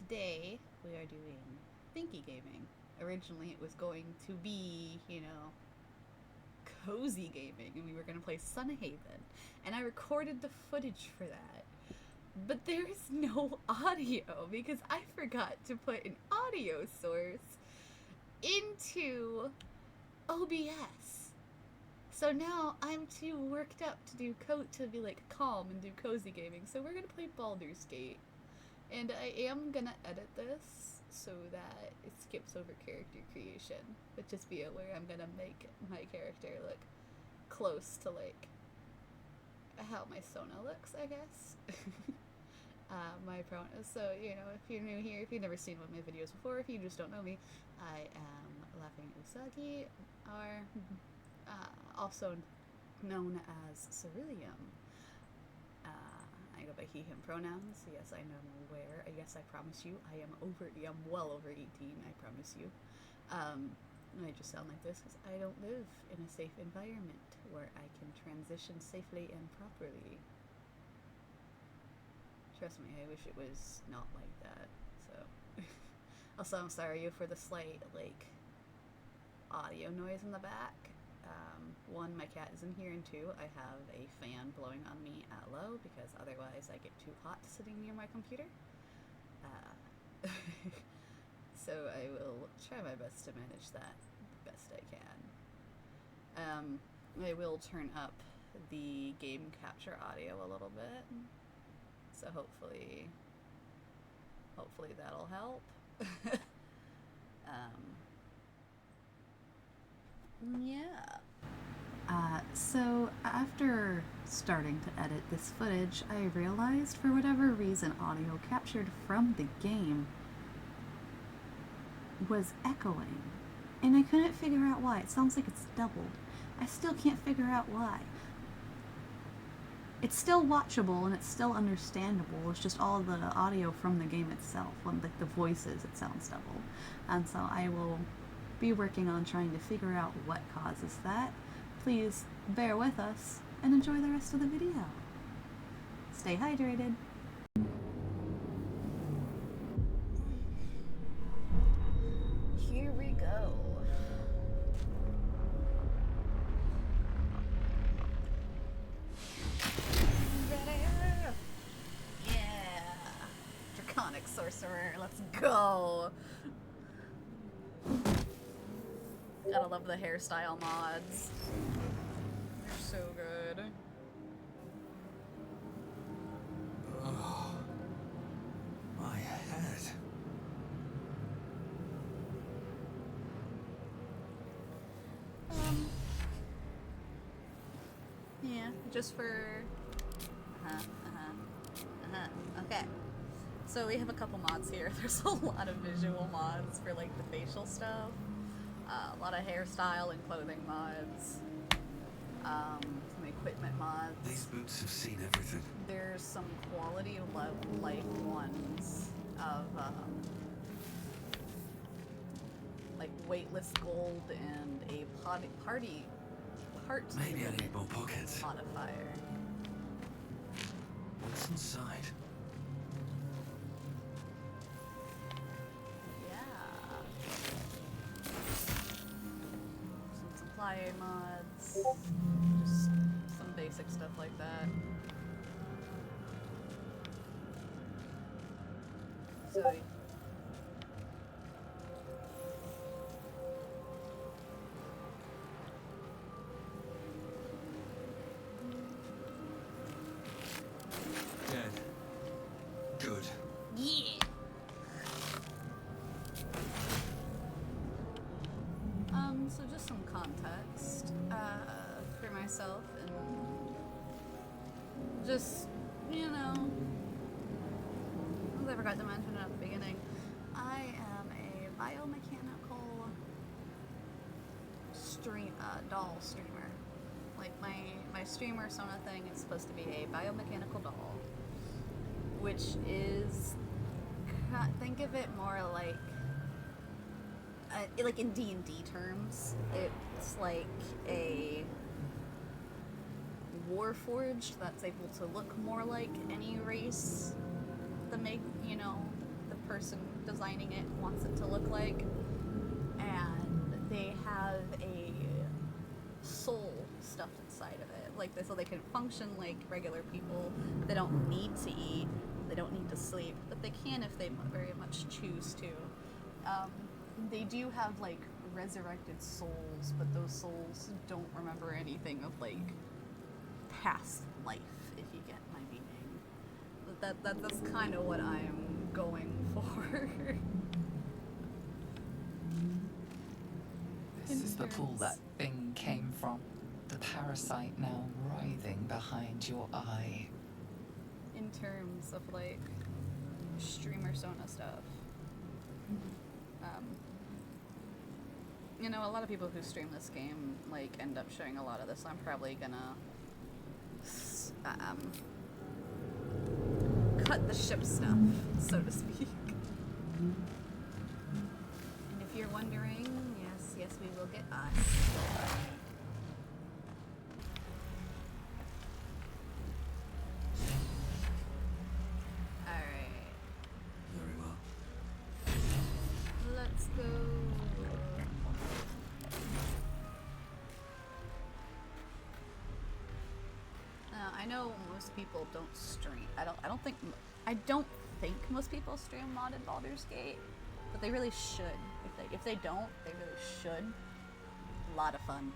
today we are doing thinky gaming. Originally it was going to be, cozy gaming, and we were going to play Sunhaven. And I recorded the footage for that. But there is no audio because I forgot to put an audio source into OBS. So now I'm too worked up to be like calm and do cozy gaming. So we're gonna play Baldur's Gate, and I am gonna edit this so that it skips over character creation. But just be aware, I'm gonna make my character look close to like how my Sona looks, I guess. My pronouns. So if you're new here, if you've never seen one of my videos before, if you just don't know me, I am Laughing Usagi, or also known as Ceruleum. I go by he, him pronouns. Yes, I know where. Yes, I promise you. I'm well over 18, I promise you. I just sound like this because I don't live in a safe environment where I can transition safely and properly. Trust me, I wish it was not like that. So, also, I'm sorry for the slight, audio noise in the back. One, my cat is in here, and two, I have a fan blowing on me at low because otherwise I get too hot sitting near my computer. So I will try my best to manage that the best I can. I will turn up the game capture audio a little bit. So hopefully that'll help. Yeah. So after starting to edit this footage, I realized for whatever reason audio captured from the game was echoing. And I couldn't figure out why. It sounds like it's doubled. I still can't figure out why. It's still watchable and it's still understandable. It's just all the audio from the game itself, when the voices, it sounds double. And so I will be working on trying to figure out what causes that. Please bear with us and enjoy the rest of the video. Stay hydrated. Here we go. Sorcerer, let's go. Gotta love the hairstyle mods. They're so good. Oh, my head. Yeah, just for okay. So we have a couple mods here. There's a lot of visual mods for like the facial stuff. A lot of hairstyle and clothing mods. Some equipment mods. These boots have seen everything. There's some quality of life ones of like weightless gold and a part Maybe I need more pockets. modifier. What's inside? Supply mods, just some basic stuff like that. So Dead. Good. yeah. So just some context for myself, and just, as I forgot to mention it at the beginning, I am a biomechanical doll streamer. Like my streamer Sona thing is supposed to be a biomechanical doll, which is, think of it more like in D&D terms, it's like a warforged that's able to look more like any race the person designing it wants it to look like. And they have a soul stuffed inside of it, like so they can function like regular people. They don't need to eat, they don't need to sleep, but they can if they very much choose to. They do have like resurrected souls, but those souls don't remember anything of like past life, if you get my meaning. That's kind of what I'm going for. This is the pool that thing came from. The parasite now writhing behind your eye. In terms of like streamer Sona stuff, you know, a lot of people who stream this game like end up showing a lot of this. I'm probably gonna cut the ship stuff, so to speak. And if you're wondering, yes, we will get us. Alright. Very well. Let's go. I know most people don't stream. I don't think most people stream modded Baldur's Gate, but they really should. If they don't, they really should. A lot of fun.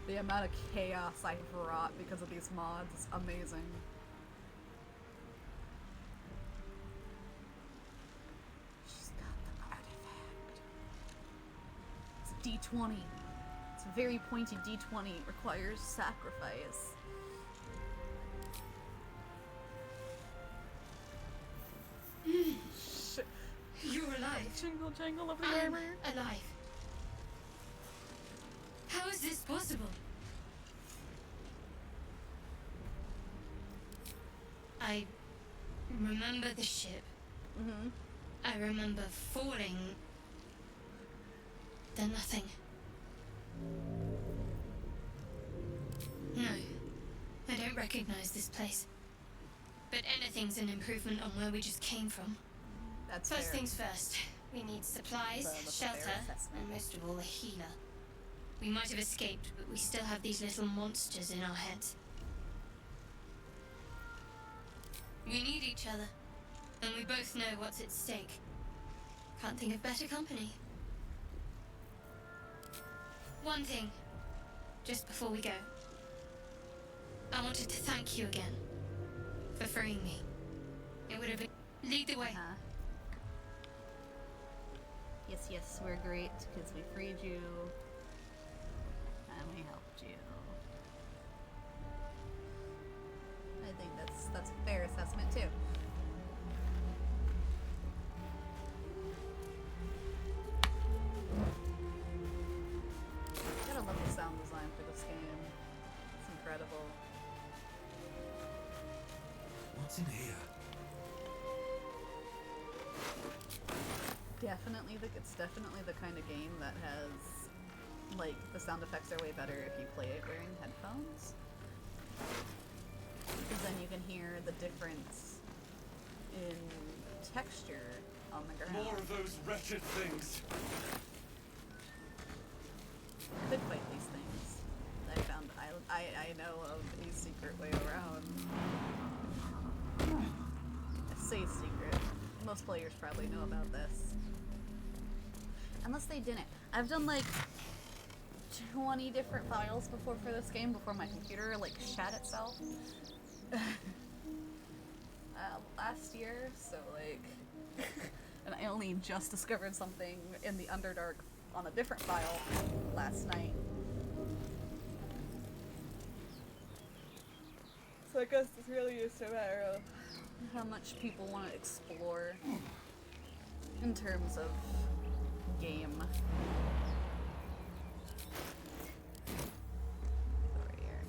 The amount of chaos I've wrought because of these mods is amazing. She's got the artifact. It's a D20. It's a very pointy D20. It requires sacrifice. You're alive. Jingle jangle of the I'm armor. alive. How is this possible? I remember the ship. Mm-hmm. I remember falling. Then nothing. No, I don't recognize this place. But anything's an improvement on where we just came from. That's First fair. things first. We need supplies, That's a shelter, fair assessment. and most of all, a healer. We might have escaped, but we still have these little monsters in our heads. We need each other, and we both know what's at stake. Can't think of better company. One thing, just before we go. I wanted to thank you again for freeing me. It would have been... Lead the way. Uh-huh. Yes, we're great because we freed you and we helped you. I think that's a fair assessment too. Gotta love the sound design for this game. It's incredible. What's in here? It's definitely the kind of game that has, like, the sound effects are way better if you play it wearing headphones. Because then you can hear the difference in texture on the ground. More of those wretched things. Could fight these things. I found I know of a secret way around. I say secret. Most players probably know about this. Unless they didn't. I've done like 20 different files before for this game before my computer like shat itself. Last year, so like and I only just discovered something in the Underdark on a different file last night. So I guess it's really just a matter of how much people want to explore in terms of game. Over here.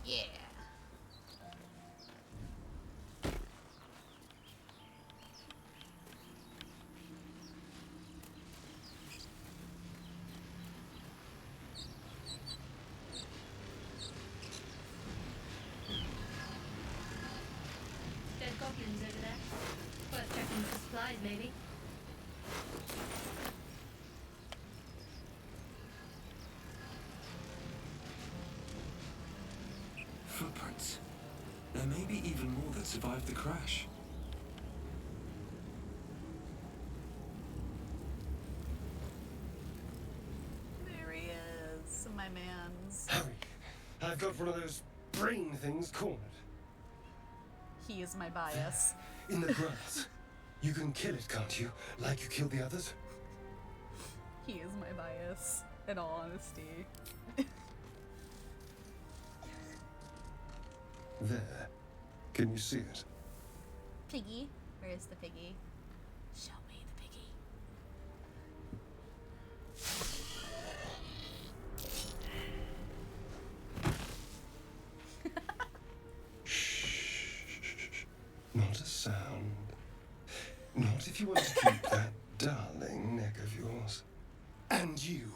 Yeah. Dead goblins over there. Worth checking for supplies, maybe. Footprints. There may be even more that survived the crash. There he is, my man's. Harry, I've got one of those brain things cornered. He is my bias. In the grass. You can kill it, can't you? Like you killed the others? He is my bias, in all honesty. There. Can you see it? Piggy? Where is the piggy? Show me the piggy. Shh. Not a sound. Not if you want to keep that darling neck of yours. And you,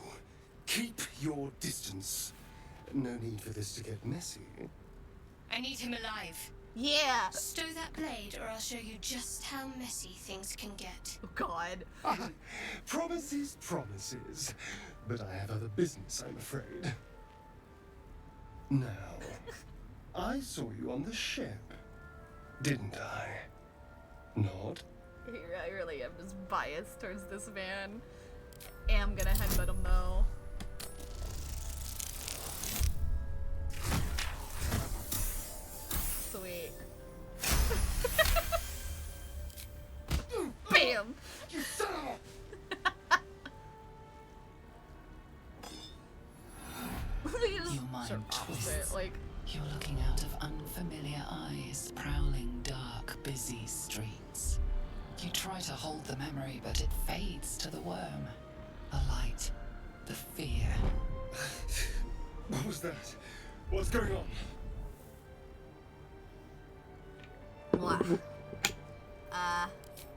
keep your distance. No need for this to get messy. I need him alive. Yeah! Stow that blade, or I'll show you just how messy things can get. Oh god. Promises, promises. But I have other business, I'm afraid. Now, I saw you on the ship, didn't I? Not? I really am just biased towards this man. Am gonna headbutt him though. Sweet. Bam! You son of a... Your mind twists. Like, You're looking out of unfamiliar eyes, prowling dark, busy streets. You try to hold the memory, but it fades to the worm. The light, the fear. What was that? What's going on? blah.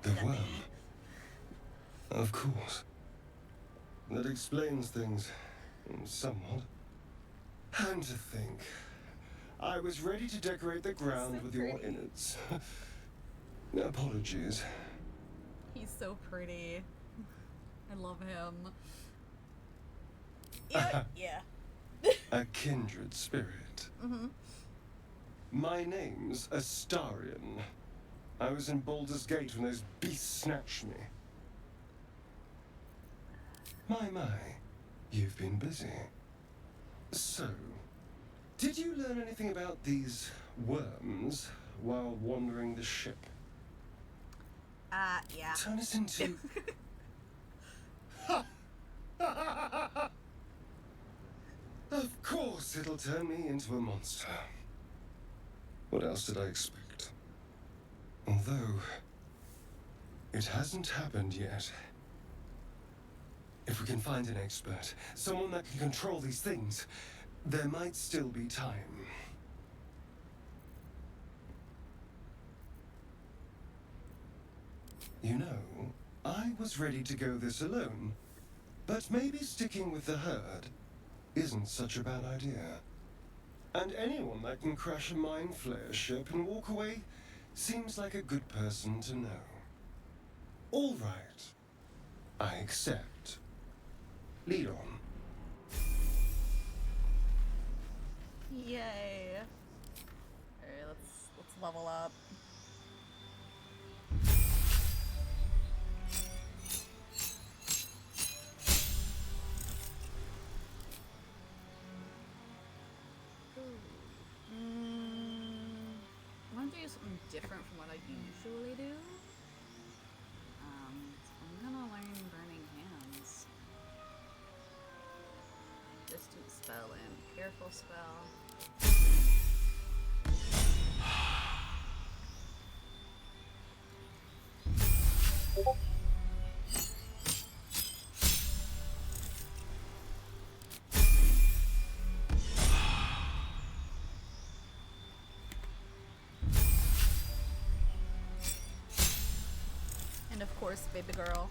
The worm. Of course. That explains things, somewhat. And to think, I was ready to decorate the ground So with your pretty. innards. Apologies. He's so pretty. I love him. Yeah, yeah. A kindred spirit. Mm-hmm. My name's Astarion. I was in Baldur's Gate when those beasts snatched me. My, you've been busy. So, did you learn anything about these worms while wandering the ship? Yeah. Turn us into... Of course it'll turn me into a monster. What else did I expect? Although, it hasn't happened yet. If we can find an expert, someone that can control these things, there might still be time. You know, I was ready to go this alone, but maybe sticking with the herd isn't such a bad idea. And anyone that can crash a mind flare ship and walk away seems like a good person to know. All right, I accept. Lead on. Yay. Alright, let's level up. I want to do something different from what I usually do. I'm gonna learn Burning Hands. Distant spell and careful spell. And of course, baby girl.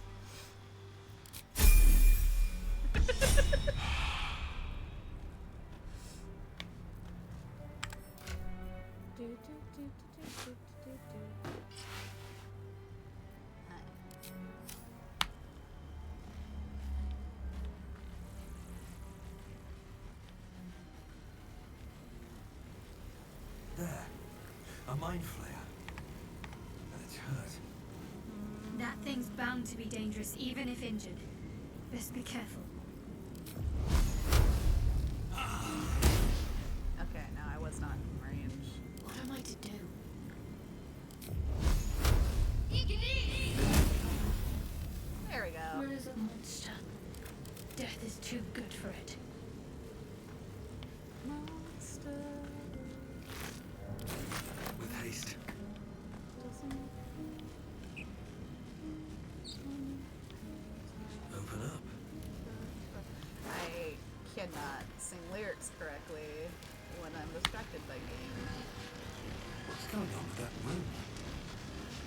Do, do, do, do, do, do, do, do. A mind flayer. And it's hurt. That thing's bound to be dangerous, even if injured. Best be careful. Okay, no, I was not in range. What am I to do? There we go. Murder's a monster. Death is too good for it. Monster With haste. doesn't- Open up. I cannot sing lyrics correctly when I'm distracted by games. What's going on with that room?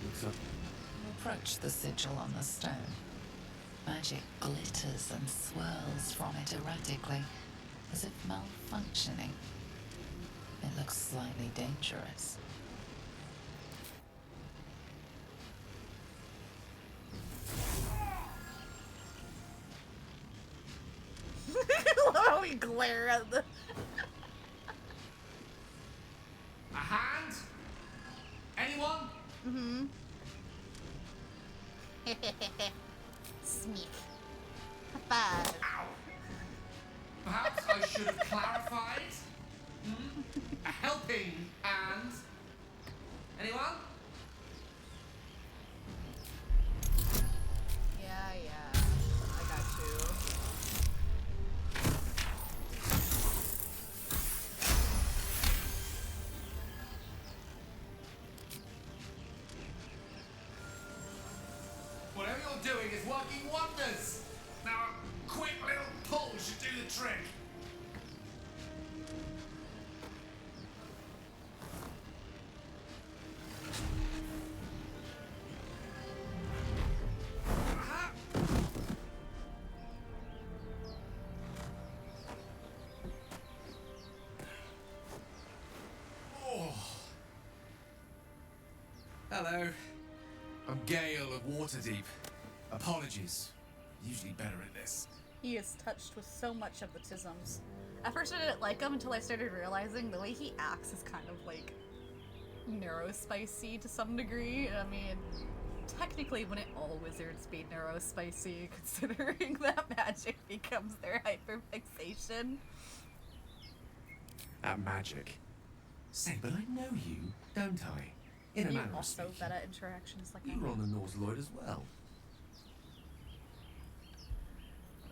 Looks up. Approach the sigil on the stone. Magic glitters and swirls from it erratically, as if malfunctioning. It looks slightly dangerous. How we glare at the. A hand? Anyone? Sneak. Five. Ow. Perhaps I should have clarified? A helping hand? Anyone? Yeah. I got you. Whatever you're doing is working wonders. Now, a quick little pull should do the trick. Aha. Oh. Hello. I'm Gale of Waterdeep. Apologies. Usually better at this. He is touched with so much of the tisms. At first I didn't like him until I started realizing the way he acts is kind of like neurospicy to some degree. I mean, technically wouldn't all wizards be neurospicy considering that magic becomes their hyperfixation? At magic. Say, but I know you, don't I? In a You manner of also speaking. better interactions like You were on the Norse Lloyd as well.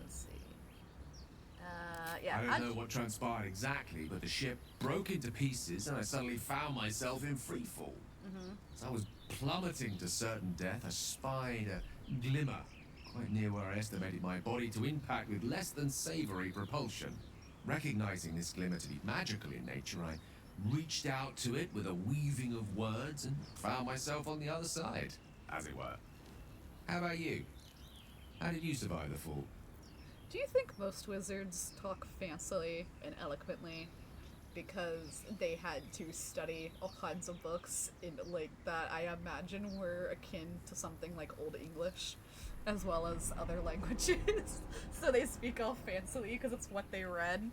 Let's see. Yeah. I don't know what transpired exactly, but the ship broke into pieces and I suddenly found myself in freefall. As I was plummeting to certain death, I spied a glimmer quite near where I estimated my body to impact with less than savory propulsion. Recognizing this glimmer to be magical in nature, I reached out to it with a weaving of words and found myself on the other side, as it were. How about you? How did you survive the fall? Do you think most wizards talk fancily and eloquently because they had to study all kinds of books in like that I imagine were akin to something like Old English as well as other languages? So they speak all fancily because it's what they read.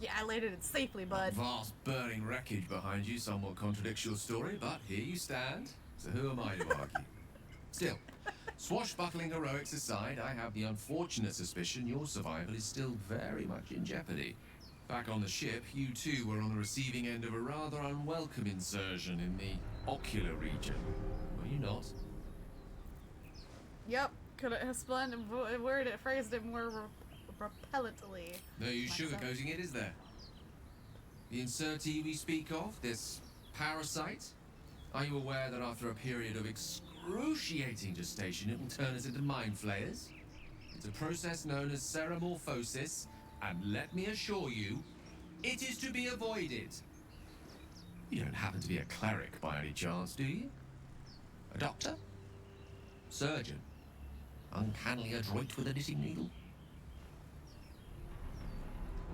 Yeah, I landed it safely, bud. Vast burning wreckage behind you somewhat contradicts your story, but here you stand. So who am I to argue? Still, swashbuckling heroics aside, I have the unfortunate suspicion your survival is still very much in jeopardy. Back on the ship, you too were on the receiving end of a rather unwelcome insertion in the ocular region. Were you not? Yep, could it have spun and worded it, phrased it more repellently. No use sugarcoating it, is there? The insertee we speak of, this parasite, are you aware that after a period of excruciating gestation, it will turn us into mind flayers? It's a process known as ceramorphosis, and let me assure you, it is to be avoided. You don't happen to be a cleric by any chance, do you? A doctor? Surgeon? Uncannily adroit with a knitting needle?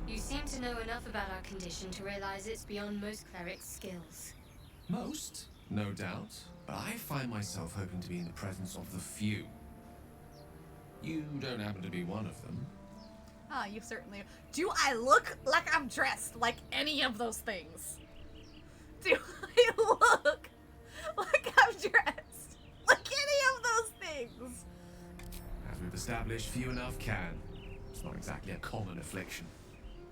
You seem to know enough about our condition to realize it's beyond most clerics' skills. Most, no doubt, but I find myself hoping to be in the presence of the few. You don't happen to be one of them. Ah, you certainly. Do I look like I'm dressed like any of those things? do I look like I'm dressed? Like any of those things? As we've established, few enough can. It's not exactly a common affliction.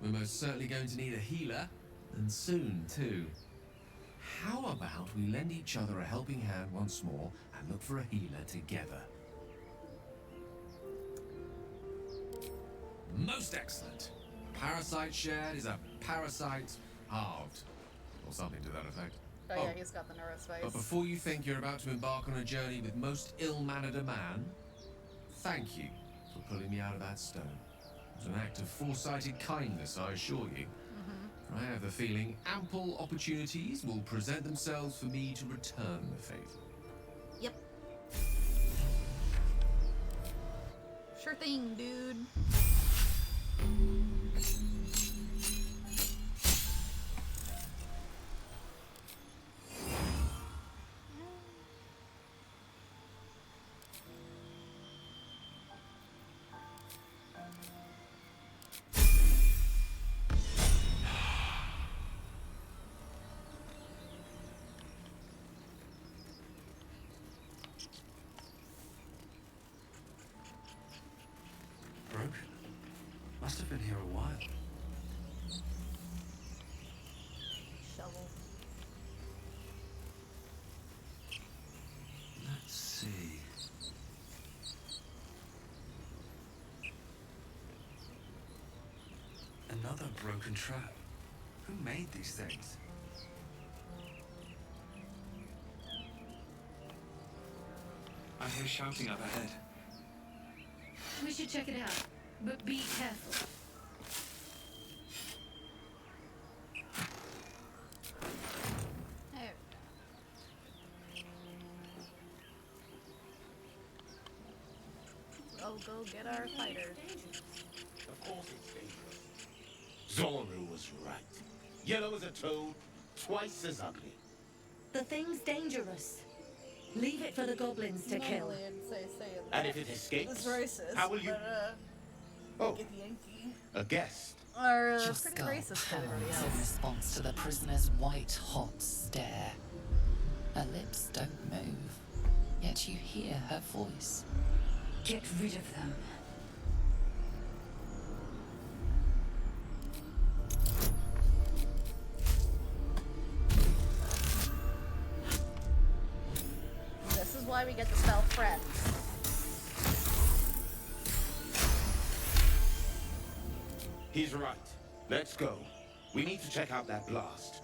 We're most certainly going to need a healer, and soon too. How about we lend each other a helping hand once more and look for a healer together? Most excellent. Parasite shared is a parasite halved, or something to that effect. Oh yeah, he's got the neurospice. But before you think you're about to embark on a journey with most ill-mannered a man, thank you for pulling me out of that stone. It was an act of foresighted kindness, I assure you. I have the feeling ample opportunities will present themselves for me to return the favor. Yep. Sure thing, dude. Broken. Must have been here a while. Shovel. Let's see. Another broken trap. Who made these things? I hear shouting up ahead. We should check it out, but be careful. There. Oh, go get our fighter. Of course it's dangerous. Zoru was right. Yellow as a toad, twice as ugly. The thing's dangerous. Leave it for the goblins to kill. Normally I'd say And if it escapes, it's racist. how will you... But, Oh, get the Yankee. a guest. Are Your pretty skull racist to everybody pounds in else. response to the prisoner's white-hot stare. Her lips don't move, yet you hear her voice. Get rid of them. This is why we get the spell friends. He's right. Let's go. We need to check out that blast.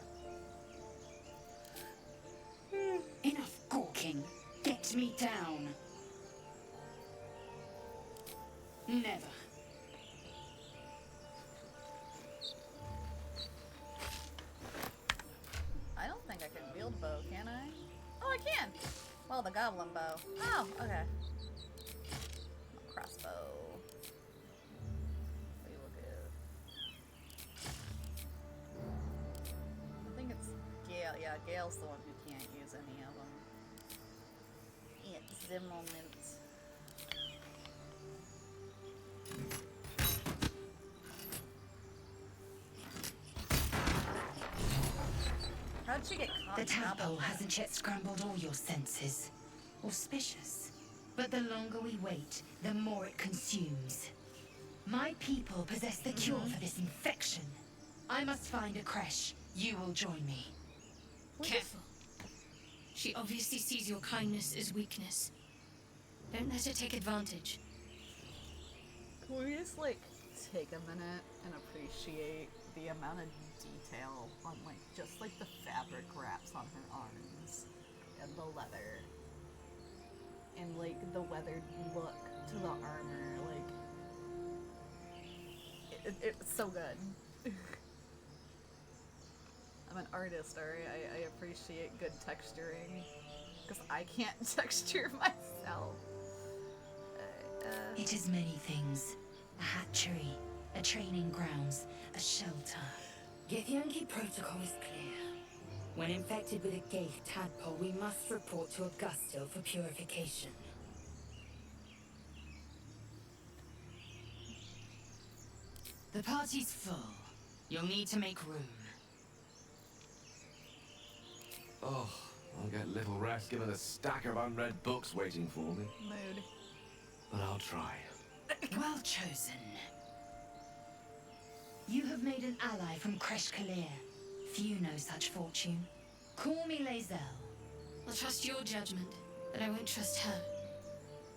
Enough gawking. Get me down. Never. I don't think I can wield bow, can I? Oh, I can! Well, the goblin bow. Oh, okay. Crossbow. We will do. I think it's Gale. Yeah, Gale's the one who can't use any of them. At the moment. How'd she get caught? The in goblin tadpole mud? hasn't yet scrambled all your senses. Auspicious. But the longer we wait, the more it consumes. My people possess the cure for this infection. I must find a creche. You will join me. Careful. She obviously sees your kindness as weakness. Don't let her take advantage. Can we just like take a minute and appreciate the amount of detail on like just like the fabric wraps on her arms and the leather and like the weathered look to the armor, like it's so good. I'm an artist, alright? I appreciate good texturing because I can't texture myself. It is many things. A hatchery, a training grounds, a shelter. Githyanki protocol is clear. When infected with a Gaith tadpole, we must report to Augusto for purification. The party's full. You'll need to make room. Oh, I'll get little rest given a stack of unread books waiting for me. Mood. But I'll try. Well chosen. You have made an ally from Kresh Kalir. Few know such fortune. Call me Lae'zel. I'll trust your judgment, but I won't trust her.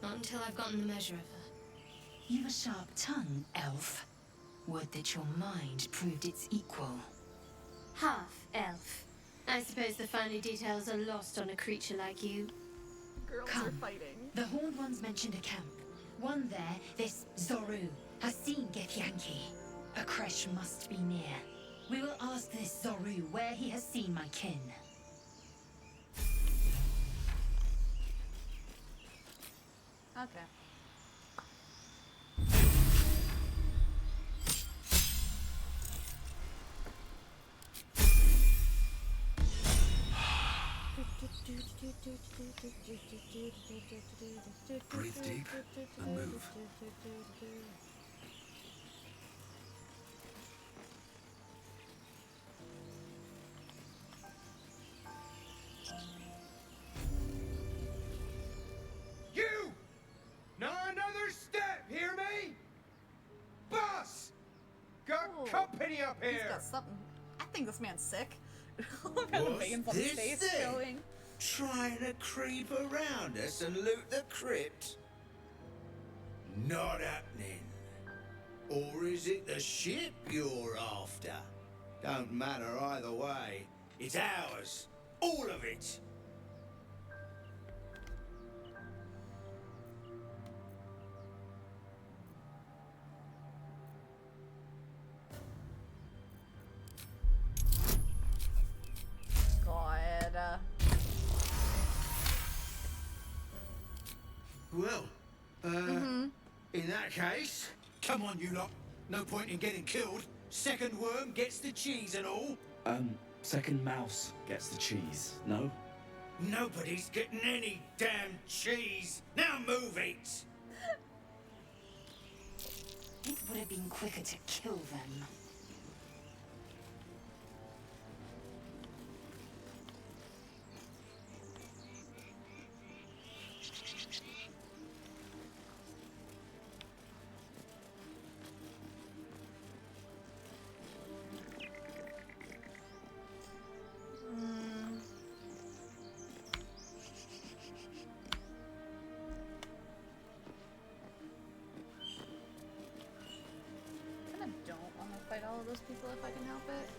Not until I've gotten the measure of her. You've a sharp tongue, elf. Would that your mind proved its equal. Half elf. I suppose the finer details are lost on a creature like you. Girls Come. are fighting. The Horned Ones mentioned a camp. One there, this Zoru, has seen Githyanki. A Kresh must be near. We will ask this Zoru where he has seen my kin. Okay. Breathe deep and move. You! Not another step, hear me? Boss! Got Ooh. company up He's here! got something. I think this man's sick. Look how the What's veins on his this face then? showing. Trying to creep around us and loot the crypt? Not happening. Or is it the ship you're after? Don't matter either way. It's ours. All of it. God. Well, in that case, come on, you lot. No point in getting killed. Second worm gets the cheese and all. Second mouse gets the cheese, no? Nobody's getting any damn cheese. Now move it. It would have been quicker to kill them. Kinda don't want to fight all of those people if I can help it.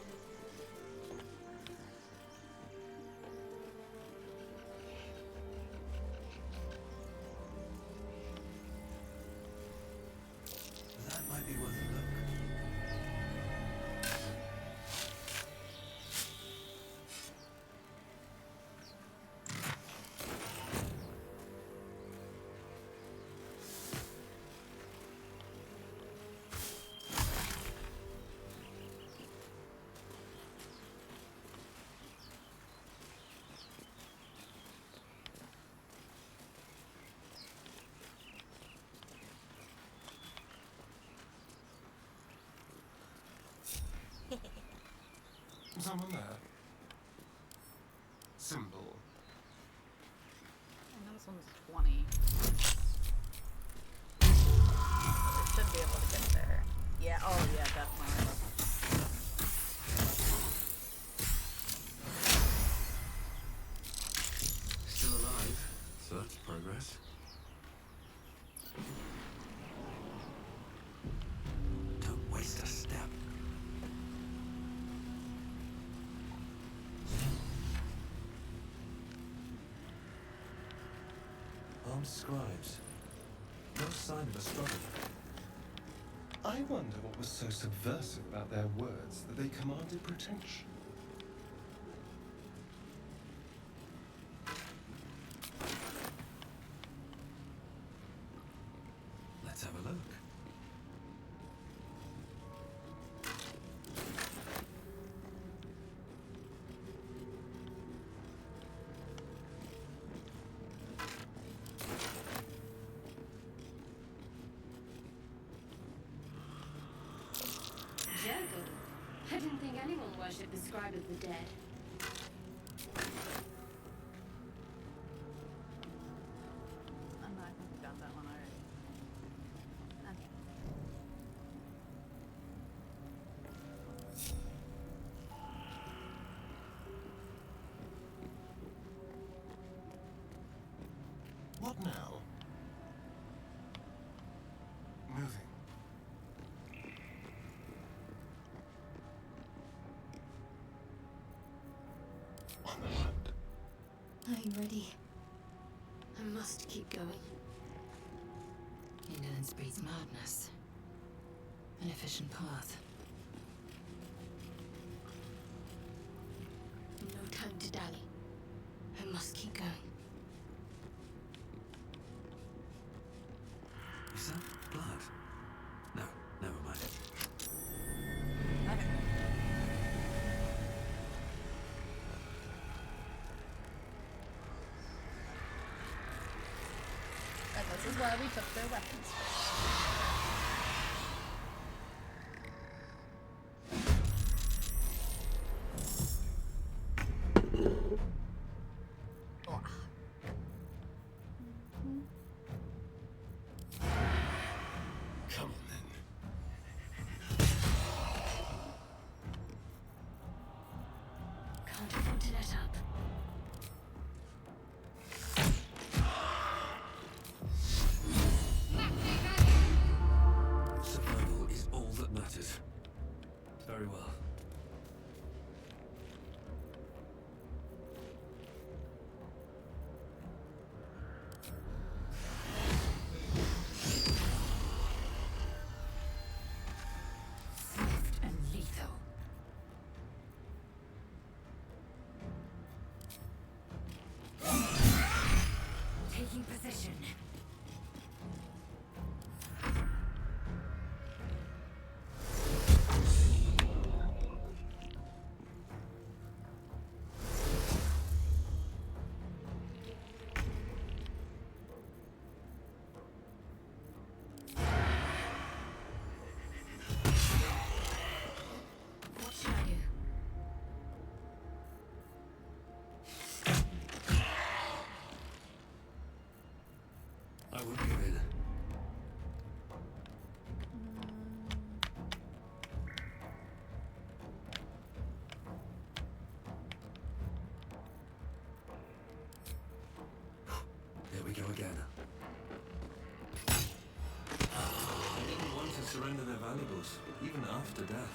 That might be worth a look. Someone there? Symbol. I know this one's 20. I should be able to get there. Yeah, oh yeah, definitely. Still alive, so that's progress. Don't waste a step. Armed scribes. No sign of a struggle. I wonder what was so subversive about their words that they commanded protection. Let's have a look. Jericho. I didn't think anyone worshipped the scribe of the dead. What now? Moving. On the hunt. I'm ready. I must keep going. Indolence breeds madness. An efficient path. No time to dally. I must keep going. Is that blood? No, never mind. Okay. And this is why we took their weapons first. Come on then. Can't afford to let up. Survival is all that matters. Very well. Swift and lethal. Taking position. What should I do? I won't give in. There we go again. They didn't want to surrender their valuables, even after death.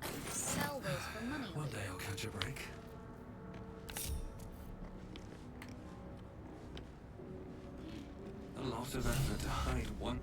I can sell those for money. One day I'll catch a break. A lot of effort to hide one.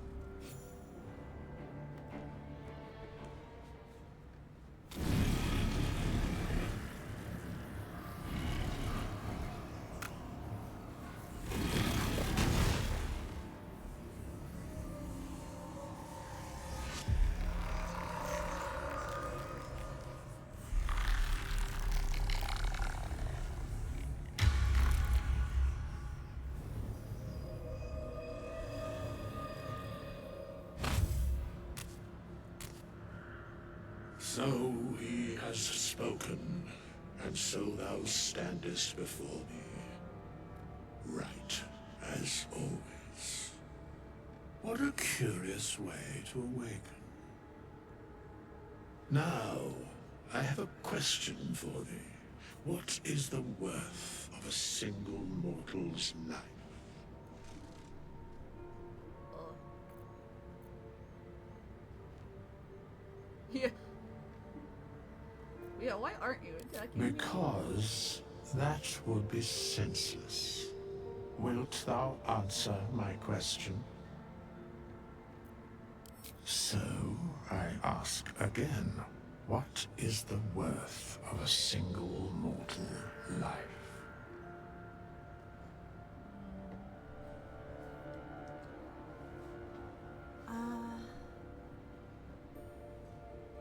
So he has spoken, and so thou standest before me. Right, as always. What a curious way to awaken. Now, I have a question for thee. What is the worth of a single mortal's life? Oh. Yeah. Yeah, why aren't you attacking me? Because that would be senseless. Wilt thou answer my question? So, I ask again, what is the worth of a single mortal life?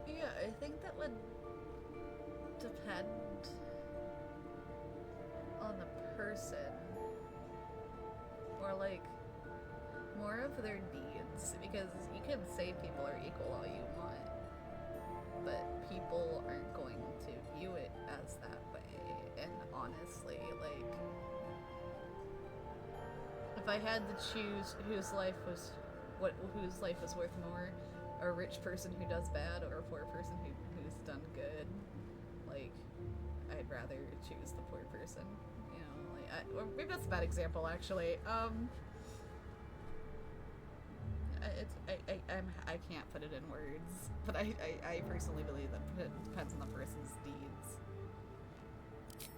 Yeah, I think that would depend on the person. Or like more of their deeds, because you can say people are equal all you want, but people aren't going to view it as that way. And honestly, like, if I had to choose whose life was worth more, a rich person who does bad or a poor person who's done good, like, I'd rather choose the poor person. You know, like, or maybe that's a bad example, actually. I can't put it in words, but I personally believe that it depends on the person's deeds.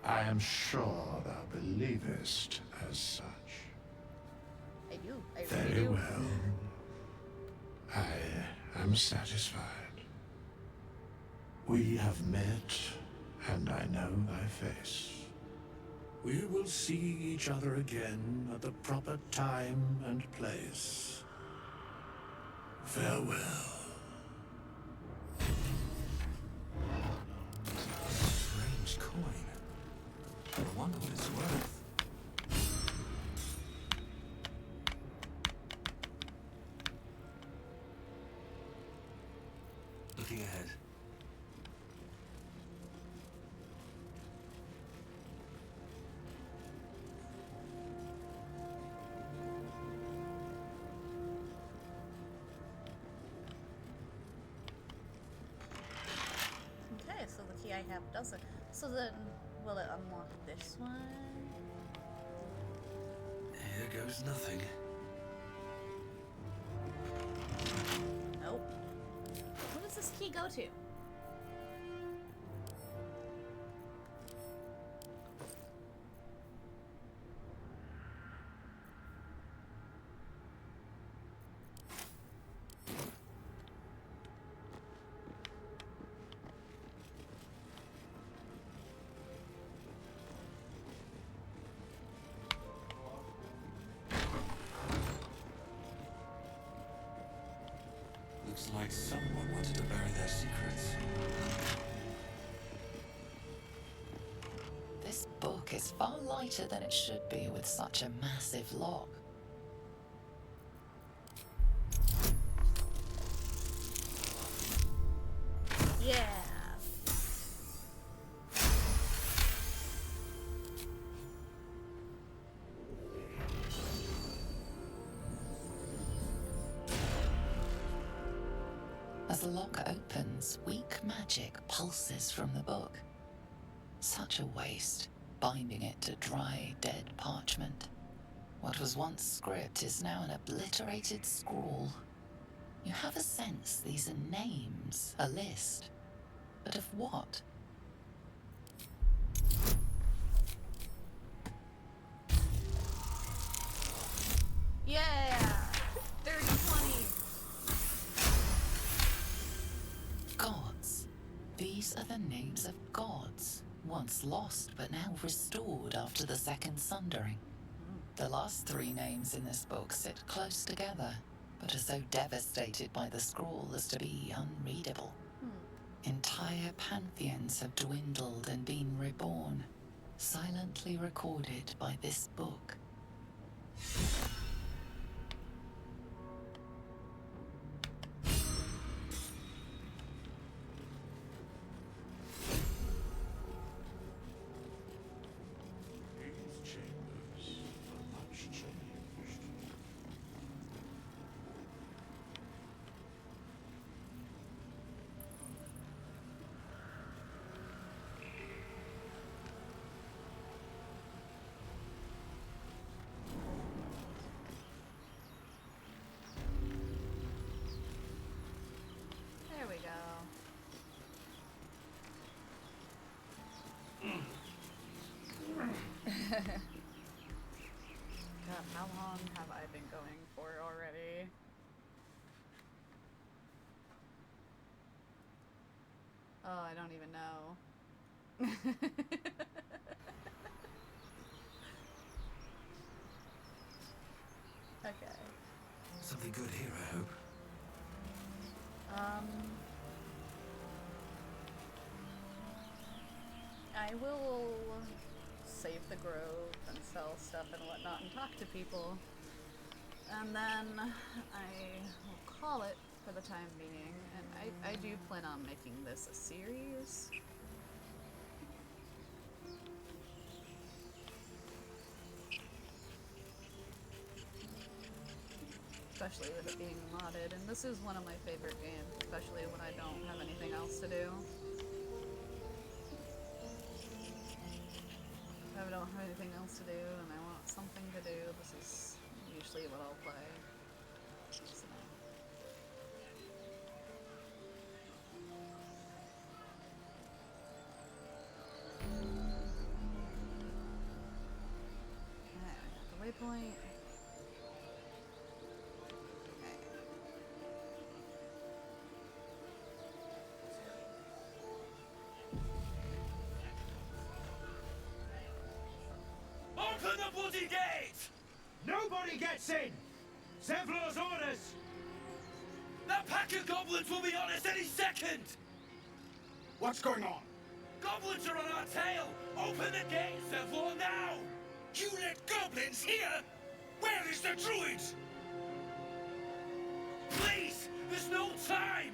I am sure thou believest as such. I do. I really Very do. well. I am satisfied. We have met, and I know thy face. We will see each other again at the proper time and place. Farewell. Strange coin. I wonder what it's worth. Looking ahead. Okay, so the key I have doesn't. So then, will it unlock this one? Here goes nothing. Nope. Who does this key go to? Looks like someone wanted to bury their secrets. This book is far lighter than it should be with such a massive lock. Yeah. As the lock opens, weak magic pulses from the book. Such a waste, binding it to dry, dead parchment. What was once script is now an obliterated scrawl. You have a sense these are names, a list. But of what? Yeah! 30-20! Gods. These are the names of gods, once lost but now restored after the Second Sundering. The last three names in this book sit close together, but are so devastated by the scrawl as to be unreadable. Entire pantheons have dwindled and been reborn, silently recorded by this book. These chambers are much changed. There we go. God, how long have I been going for already? Oh, I don't even know. Okay. Something good here, I hope. I will save the grove and sell stuff and whatnot and talk to people. And then I will call it for the time being. And I do plan on making this a series. Especially with it being modded. And this is one of my favorite games, especially when I don't have anything else to do. don't have anything else to do and I want something to do, this is usually what I'll play. So. Okay, I got the waypoint. Open the bloody gate! Nobody gets in! Zevlor's orders! That pack of goblins will be on us any second! What's going on? Goblins are on our tail! Open the gate, Zevlor, now! You let goblins here? Where is the druid? Please! There's no time!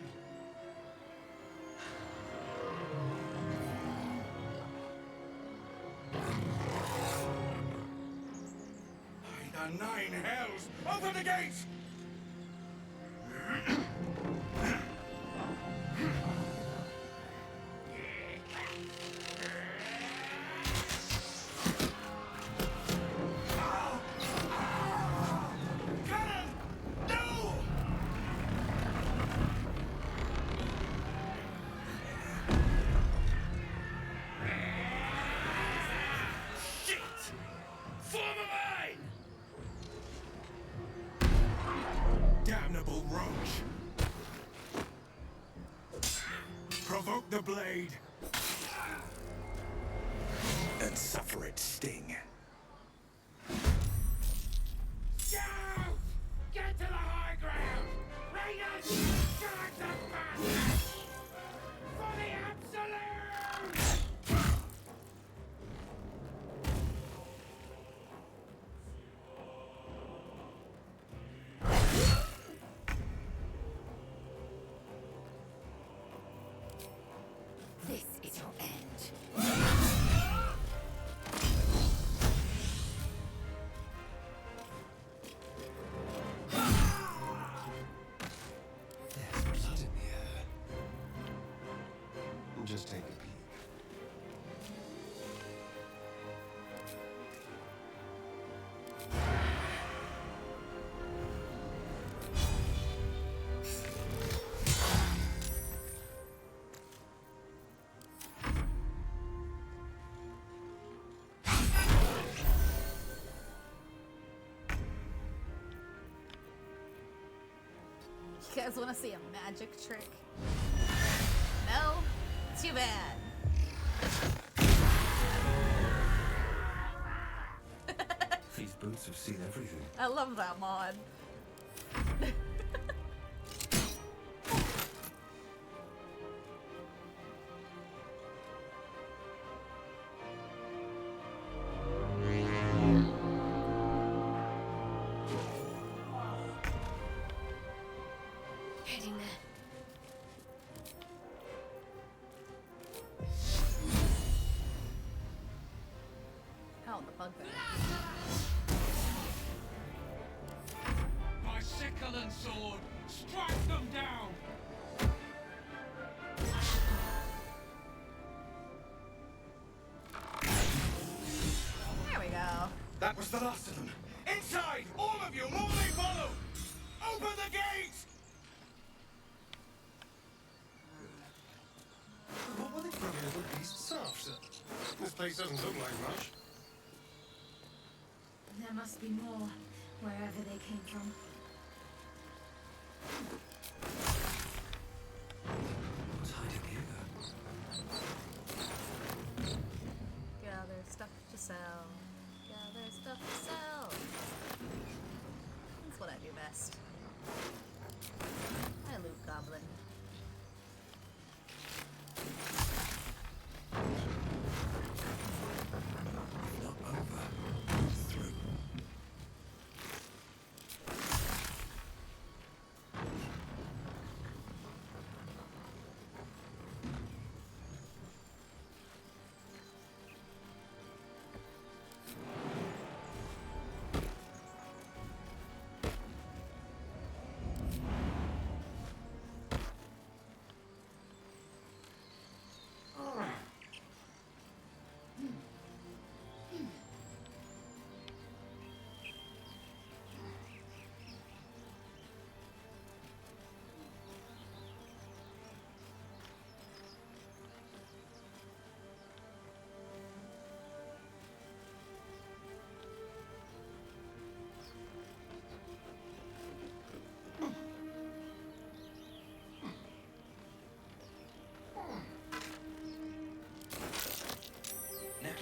By the 9 hells! Open the gate! Cannon! No! Shit! Form a line! Damnable roach! Provoke the blade! And suffer its sting. Shout! Get to the high ground! Raiders! Drag the bastards! For the absolute! This is your end. There's blood in the air. Just take a peek. You guys want to see a magic trick? No? Too bad. These boots have seen everything. I love that mod. Heading there. Oh, the bugbear. My sickle and sword! Strike them down! There we go. That was the last of them. Inside! All of you! More they follow! Open the gate! What were the funny little beasts after? This place doesn't look like much. There must be more, wherever they came from. What's hiding here? Gather stuff to sell. Gather stuff to sell. That's what I do best. I loot goblin. Not over. Through.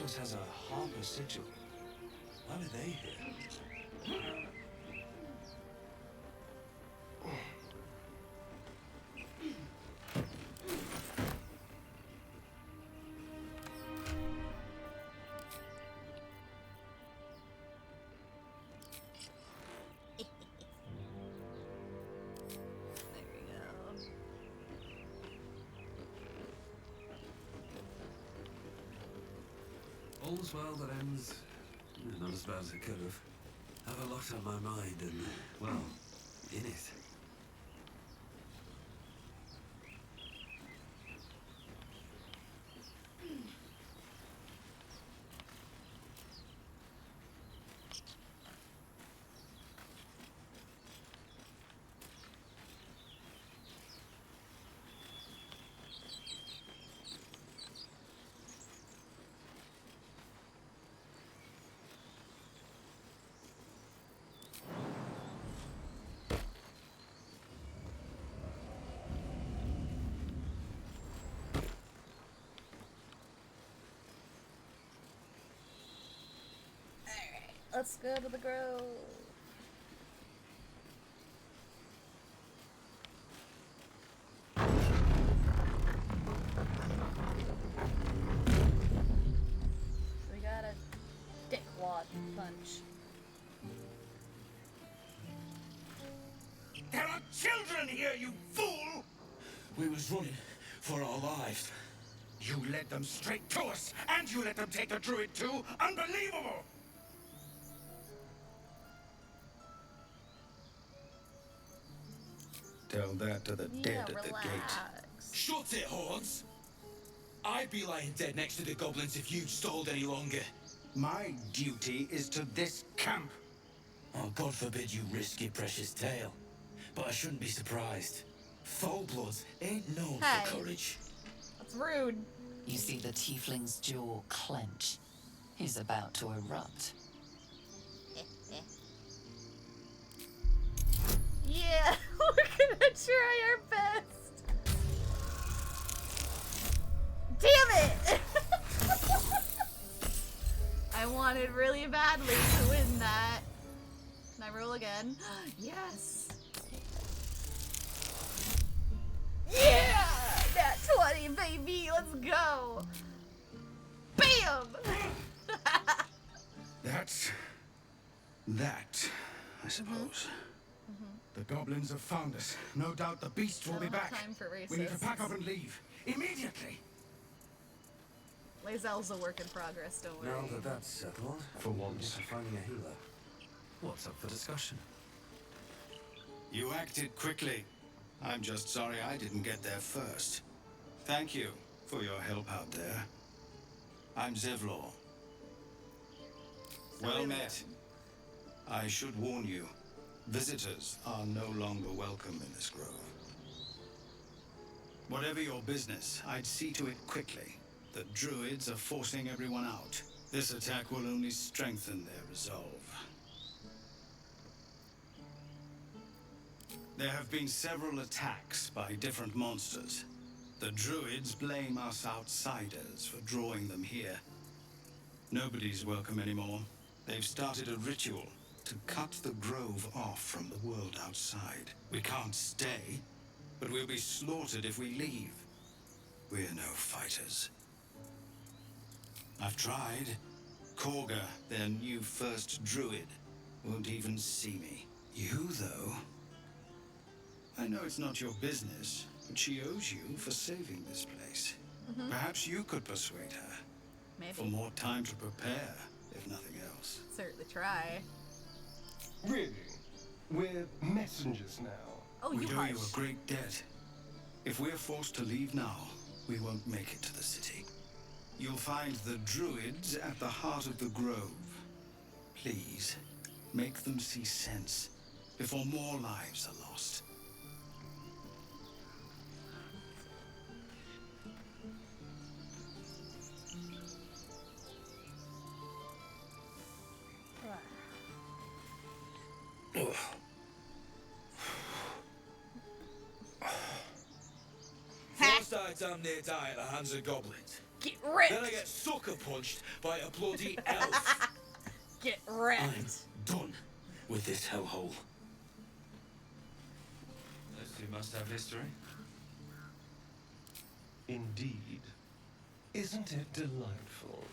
necklace has a harper sigil. Why are they here? There we go. All's well that ends. Not as bad as it could have. Have a lot on my mind and, well, in it. Let's go to the grove. We got a dickwad punch. There are children here, you fool! We was running for our lives. You led them straight to us, and you let them take the druid too? Unbelievable! Tell that to the dead at the gate. Shut it, Horns! I'd be lying dead next to the goblins if you'd stalled any longer. My duty is to this camp. Oh, God forbid you risk your precious tail. But I shouldn't be surprised. Full-bloods ain't known Hey. for courage. That's rude. You see the tiefling's jaw clench. He's about to erupt. Yeah, we're gonna try our best. Damn it! I wanted really badly to win that. Can I roll again? Yes! Yeah! That 20, baby! Let's go! Bam! That, I suppose. The goblins have found us. No doubt the beast will be Don't have back. time for We need to racists. pack up and leave. Immediately! Lae'zel's a work in progress, don't worry. Now that that's settled, For once. we're finding a healer. What's up for discussion? You acted quickly. I'm just sorry I didn't get there first. Thank you for your help out there. I'm Zevlor. Well met. I should warn you, visitors are no longer welcome in this grove. Whatever your business, I'd see to it quickly. The druids are forcing everyone out. This attack will only strengthen their resolve. There have been several attacks by different monsters. The druids blame us outsiders for drawing them here. Nobody's welcome anymore. They've started a ritual to cut the grove off from the world outside. We can't stay, but we'll be slaughtered if we leave. We're no fighters. I've tried. Korga, their new first druid, won't even see me. You, though? I know it's not your business, but she owes you for saving this place. Perhaps you could persuade her. Maybe. For more time to prepare, if nothing else. Certainly try. Really? We're messengers now. Oh, We you owe hush. you a great debt. If we're forced to leave now, we won't make it to the city. You'll find the druids at the heart of the grove. Please, make them see sense before more lives are lost. First I damn near die at the hands of goblins. Get wrecked! Then I get sucker punched by a bloody elf. Get wrecked! I'm done with this hellhole. Those two must have history. Indeed. Isn't it delightful?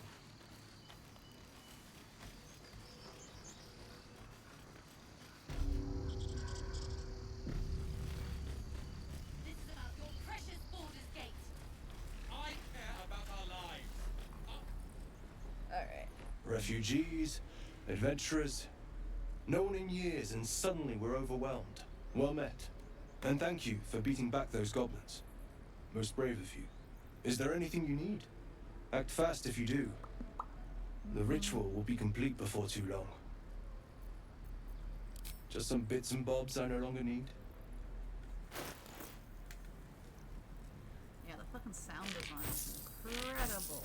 This is about your precious Baldur's Gate. I care about our lives. Alright. Refugees, adventurers. Known in years, and suddenly we're overwhelmed. Well met. And thank you for beating back those goblins. Most brave of you. Is there anything you need? Act fast if you do. The ritual will be complete before too long. Just some bits and bobs I no longer need. Yeah, the fucking sound design is incredible.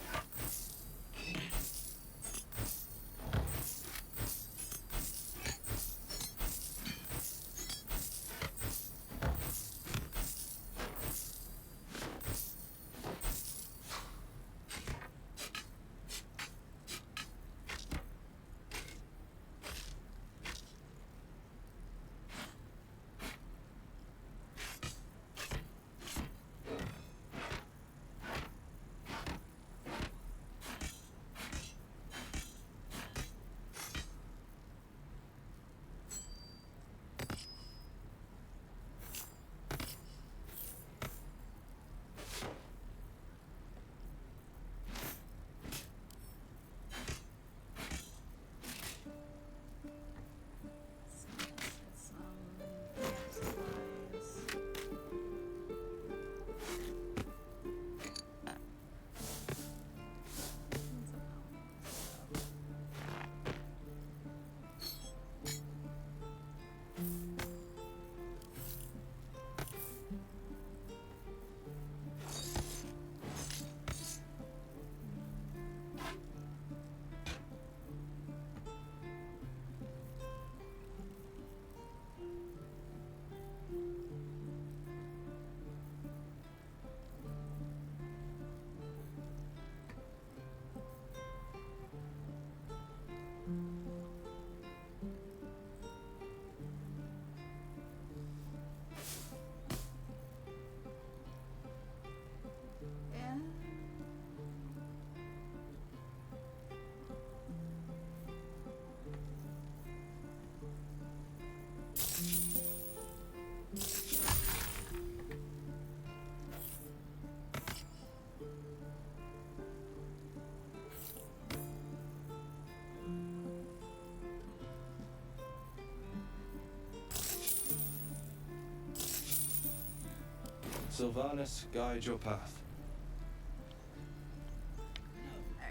Sylvanas, guide your path.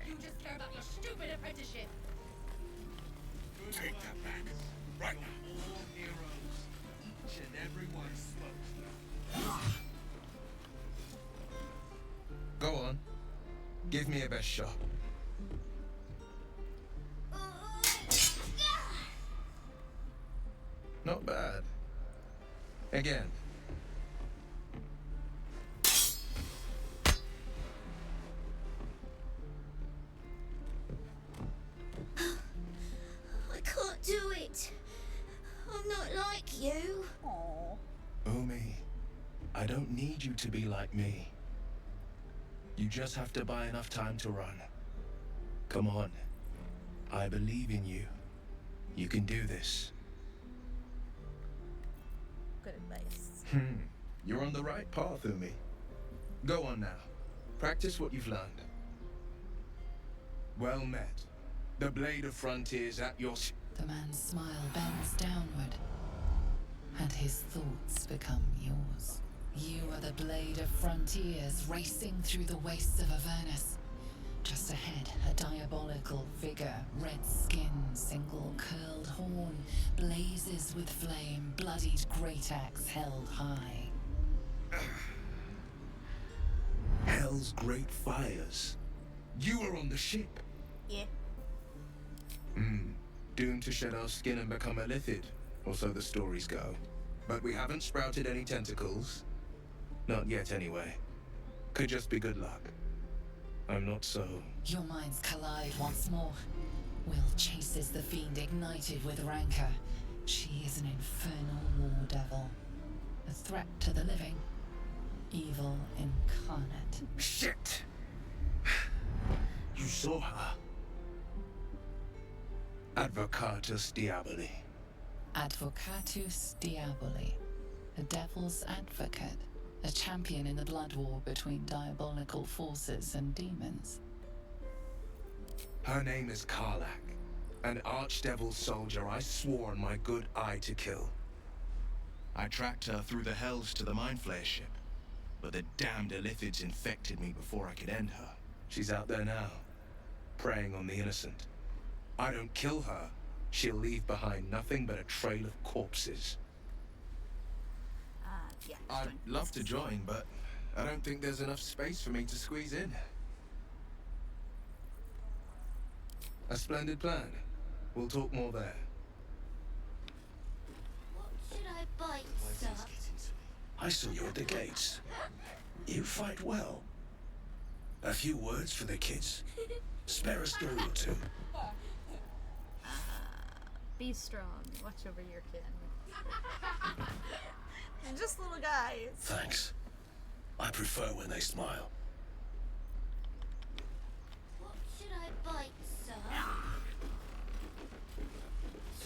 You just care about your stupid apprenticeship. Take that back. Right now. All heroes. Each and every one spoke. Go on. Give me a best shot. Not bad. Again. I can't do it. I'm not like you. Umi, I don't need you to be like me. You just have to buy enough time to run. Come on. I believe in you. You can do this. Good advice. You're on the right path, Umi. Go on now. Practice what you've learned. Well met. The blade of frontiers at your... The man's smile bends downward, and his thoughts become yours. You are the blade of frontiers racing through the wastes of Avernus. Just ahead, a diabolical figure, red skin, single curled horn, blazes with flame, bloodied great axe held high. Hell's great fires. You were on the ship. Yeah. Doomed to shed our skin and become a lithid, or so the stories go. But we haven't sprouted any tentacles. Not yet, anyway. Could just be good luck. I'm not so. Your minds collide once more. Will chases the fiend ignited with rancor. She is an infernal war devil. A threat to the living. Evil incarnate. Shit! You saw her. Advocatus Diaboli. Advocatus Diaboli. A devil's advocate. A champion in the blood war between diabolical forces and demons. Her name is Karlak, an archdevil soldier I swore on my good eye to kill. I tracked her through the hells to the Mind Flayer ship, but the damned Illithids infected me before I could end her. She's out there now, preying on the innocent. I don't kill her, she'll leave behind nothing but a trail of corpses. Yeah. I'd love to join, but I don't think there's enough space for me to squeeze in. A splendid plan. We'll talk more there. What should I buy, sir? I saw you at the gates. You fight well. A few words for the kids. Spare a story or two. Be strong. Watch over your kin. They're just little guys. Thanks. I prefer when they smile. What should I buy, sir?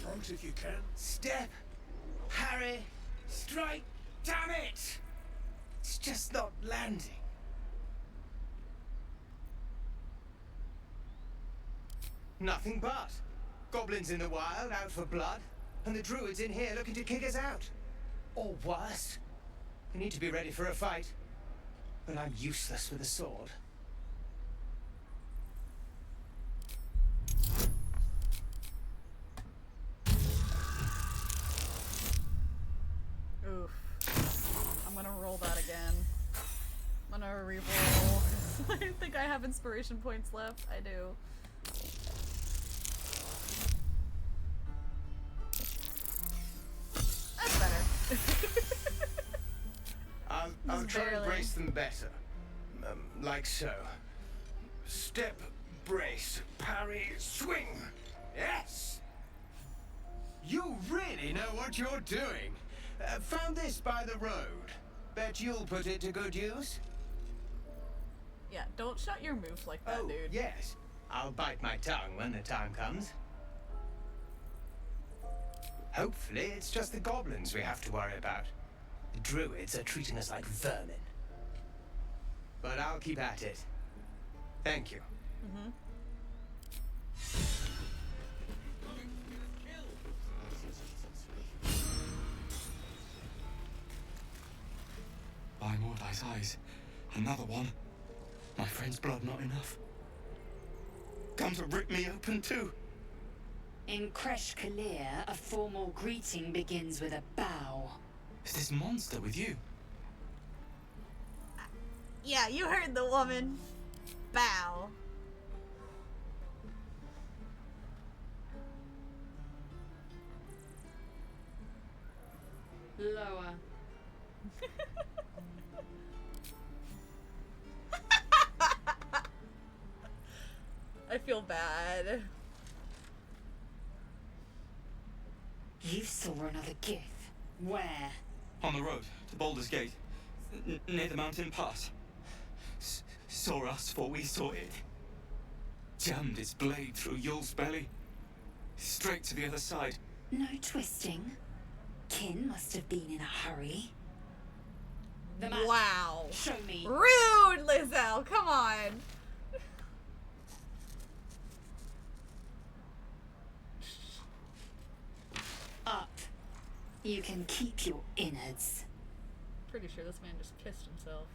Front if you can. Step! Harry! Strike! Damn it! It's just not landing. Nothing but. Goblins in the wild, out for blood, and the druids in here looking to kick us out. Or worse. We need to be ready for a fight. But I'm useless with a sword. Oof. I'm gonna roll that again. I'm gonna re-roll. I think I have inspiration points left. I do. That's better. I'll try and barely. brace them better. Like so. Step, brace, parry, swing. Yes! You really know what you're doing. Found this by the road. Bet you'll put it to good use. Yeah, don't shut your moves like that, Oh, dude. yes. I'll bite my tongue when the time comes. Hopefully, it's just the goblins we have to worry about. The druids are treating us like vermin. But I'll keep at it. Thank you. Mm-hmm. By Mordai's eyes, another one. My friend's blood not enough. Come to rip me open too. In Kresh Kalir, a formal greeting begins with a bow. Is this monster with you? Yeah, you heard the woman. Bow. Lower. I feel bad. You saw another gith. Where? On the road to Baldur's Gate, near the mountain pass. Saw us before we saw it. Jammed its blade through Yul's belly. Straight to the other side. No twisting. Kin must have been in a hurry. The map. Wow. Show me. Rude, Lizelle. Come on. Up. You can keep your innards. Pretty sure this man just pissed himself.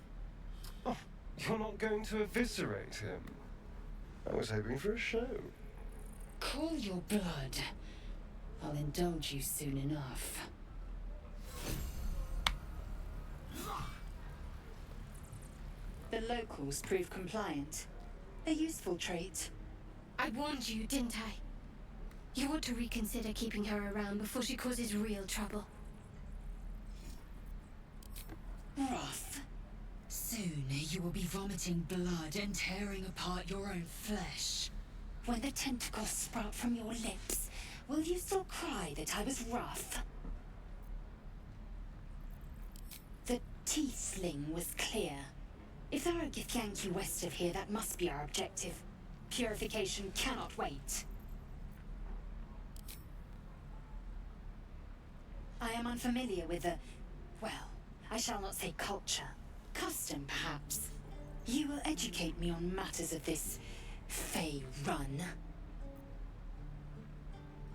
Oh, you're not going to eviscerate him. I was hoping for a show. Cool your blood. I'll indulge you soon enough. The locals prove compliant. A useful trait. I warned you, didn't I? You ought to reconsider keeping her around before she causes real trouble. Rough. Soon you will be vomiting blood and tearing apart your own flesh. When the tentacles sprout from your lips, will you still cry that I was rough? The teeth sling was clear. If there are Githyanki west of here, that must be our objective. Purification cannot wait. I am unfamiliar with the... well, I shall not say culture. Custom, perhaps. You will educate me on matters of this Fey run.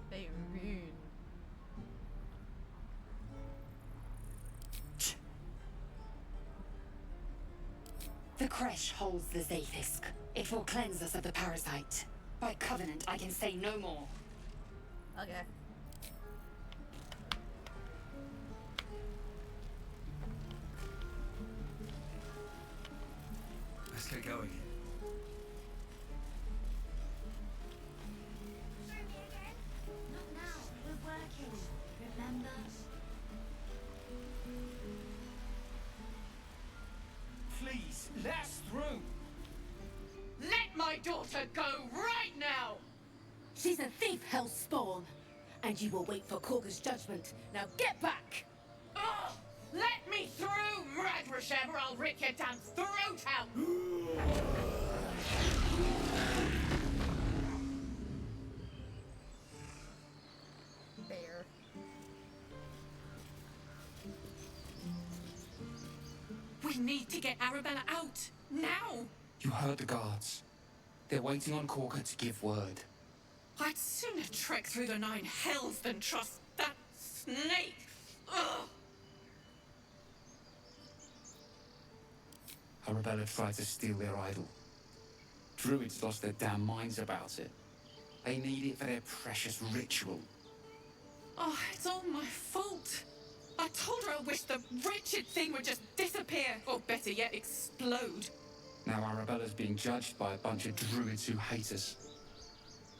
They rude. The creche holds the Zaythisk. It will cleanse us of the parasite. By covenant, I can say no more. Okay. Let's get going. Not now. We're working. Remember? Please, let us through. Let my daughter go right now! She's a thief, Hellspawn. And you will wait for Korga's judgment. Now get back! Ugh! Let me through, Mradrashem, or I'll rip your damn throat out! Bear. We need to get Arabella out! Now! You heard the guards. They're waiting on Korga to give word. I'd sooner trek through the 9 hells than trust that snake! Ugh! Arabella tried to steal their idol. Druids lost their damn minds about it. They need it for their precious ritual. Oh, it's all my fault. I told her I wish the wretched thing would just disappear, or better yet, explode. Now Arabella's being judged by a bunch of druids who hate us.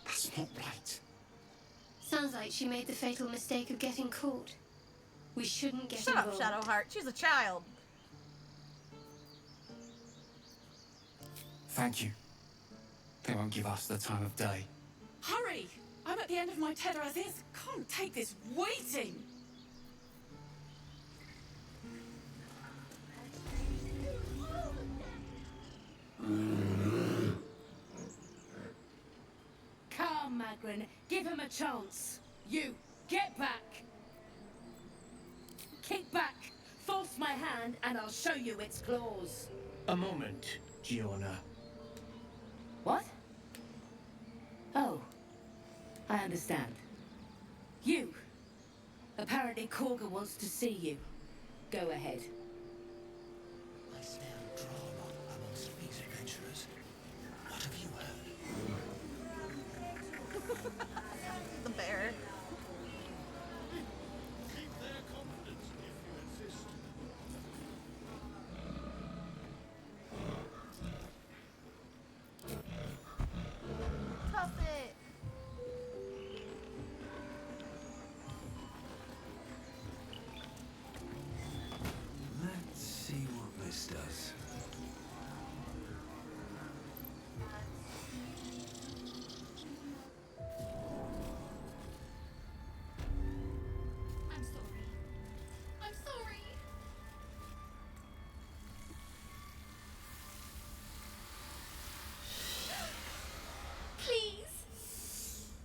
That's not right. Sounds like she made the fatal mistake of getting caught. We shouldn't get Shut involved. up, Shadowheart. She's a child. Thank you. They won't give us the time of day. Hurry! I'm at the end of my tether as is. Can't take this waiting. Come, Magrin. Give him a chance. You, get back. Kick back. Force my hand and I'll show you its claws. A moment, Giona. What? Oh. I understand. You. Apparently Korga wants to see you. Go ahead. I smell drama amongst these adventurers. What have you heard? The bear. Keep their confidence if you insist. Toss it. Let's see what this does. I'm sorry. I'm sorry. Please.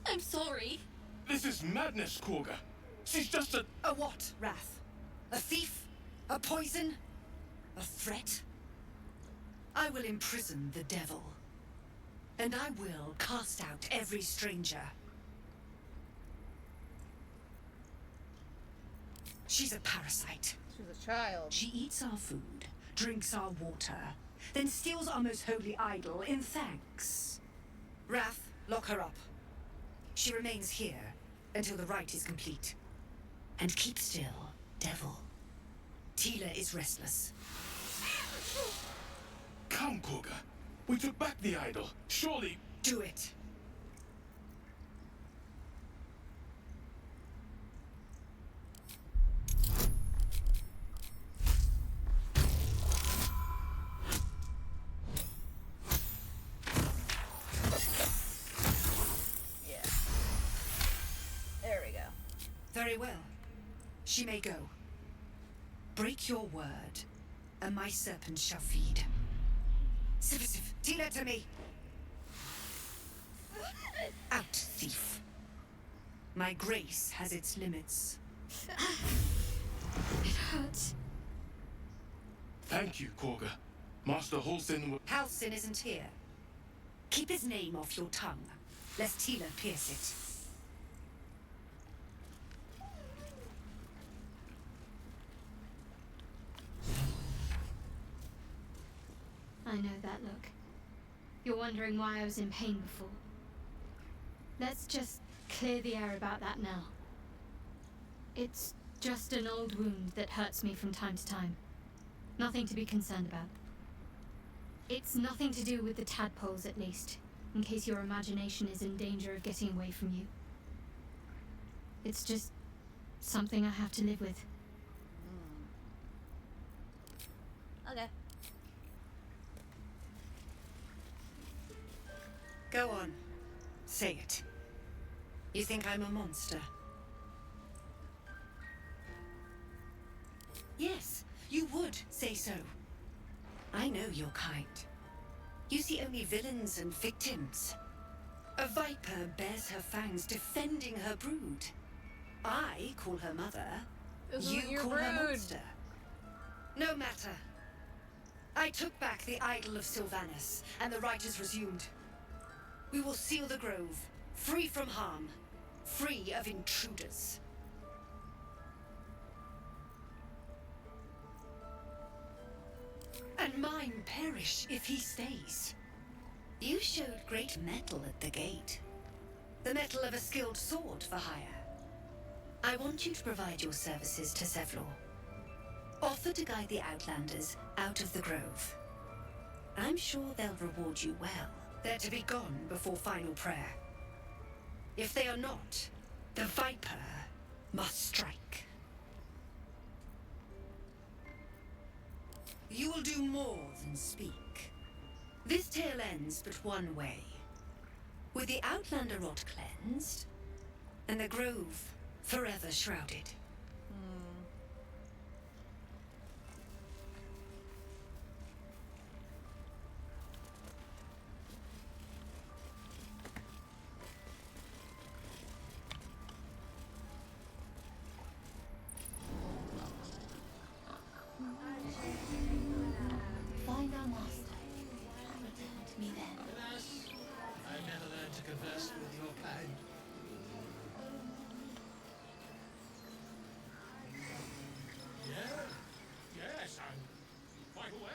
I'm sorry. This is madness, Korga. She's just a... A what, Wrath? A thief? A poison? A threat? I will imprison the devil. And I will cast out every stranger. She's a parasite. She's a child. She eats our food, drinks our water, then steals our most holy idol in thanks. Wrath, lock her up. She remains here until the rite is complete. And keep still, devil. Tila is restless. Come, Korga. We took back the idol. Surely... Do it. Very well. She may go. Break your word, and my serpent shall feed. Sif, Tila to me! Out, thief. My grace has its limits. It hurts. Thank you, Korga. Master Halsin will... Halsin isn't here. Keep his name off your tongue, lest Tila pierce it. I know that look. You're wondering why I was in pain before. Let's just clear the air about that now. It's just an old wound that hurts me from time to time. Nothing to be concerned about. It's nothing to do with the tadpoles, at least, in case your imagination is in danger of getting away from you. It's just something I have to live with. Okay. Go on. Say it. You think I'm a monster? Yes, you would say so. I know your kind. You see only villains and victims. A viper bears her fangs defending her brood. I call her mother. Isn't it You your call her brood? monster. No matter. I took back the idol of Sylvanus, and the rite is resumed. We will seal the grove, free from harm, free of intruders. And mine perish if he stays. You showed great mettle at the gate. The mettle of a skilled sword for hire. I want you to provide your services to Zevlor. Offer to guide the Outlanders out of the grove. I'm sure they'll reward you well. They're to be gone before final prayer. If they are not, the Viper must strike. You will do more than speak. This tale ends but one way. With the Outlander rot cleansed, and the grove forever shrouded. Find our master. Return to me then. Alas, I never learned to converse with your kind. Yes, I'm quite aware.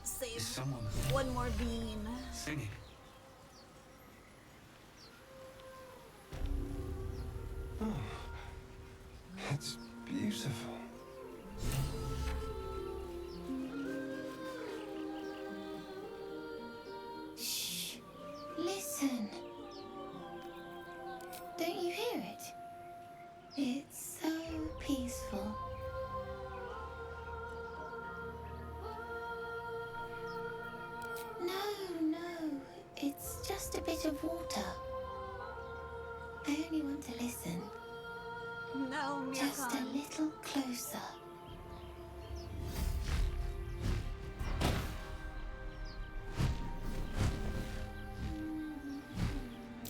Save Is someone one more bean. singing? It's beautiful. Shh. Listen. Don't you hear it? It's so peaceful. No. It's just a bit of water. I only want to listen. No, Just a Mirkan. little closer.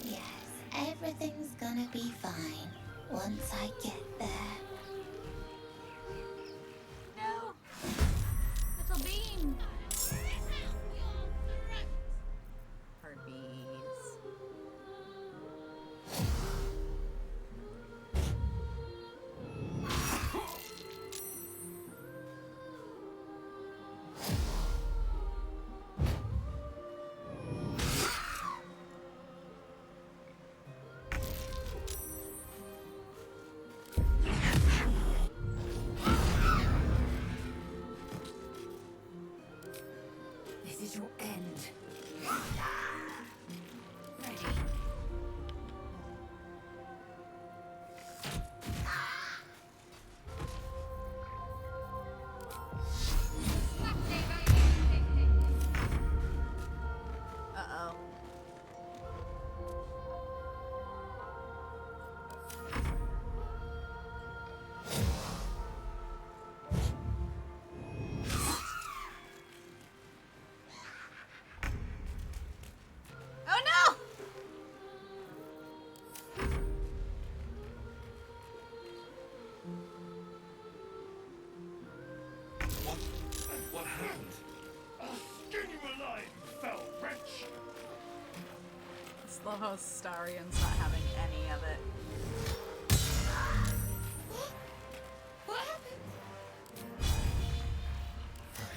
Yes, everything's gonna be fine once I get there. No! Little bean! Herpes. the Hostarians not having any of it. What happened?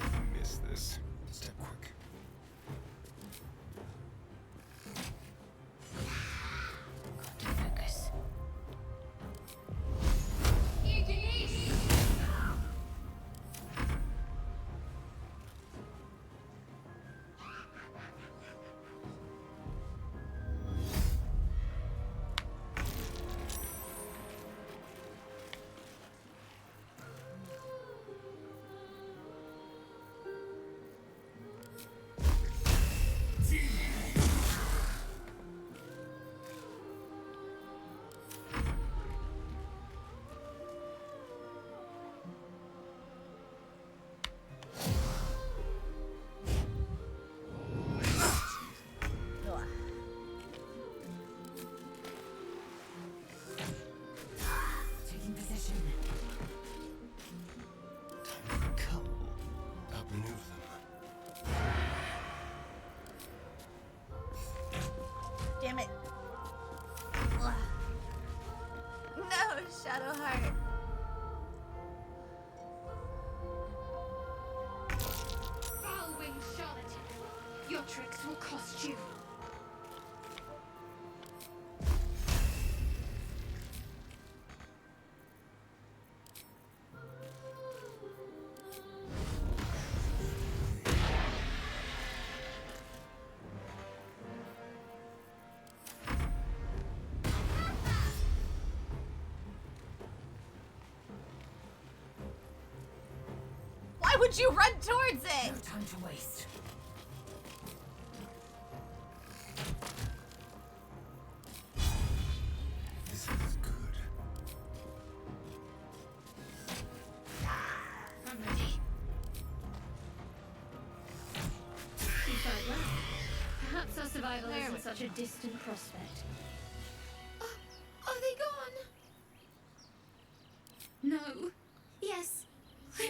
I missed this. Step quick. Got to focus. Taking position. Time for a couple. Outmaneuver them. Damn it. Ugh. No, Shadowheart. Foul-winged charlatan. Your tricks will cost you. Why would you run towards it? No time to waste. This is good. I'm ready. You fight well. Perhaps our survival There we isn't such a distant prospect. Are they gone? No. Yes. I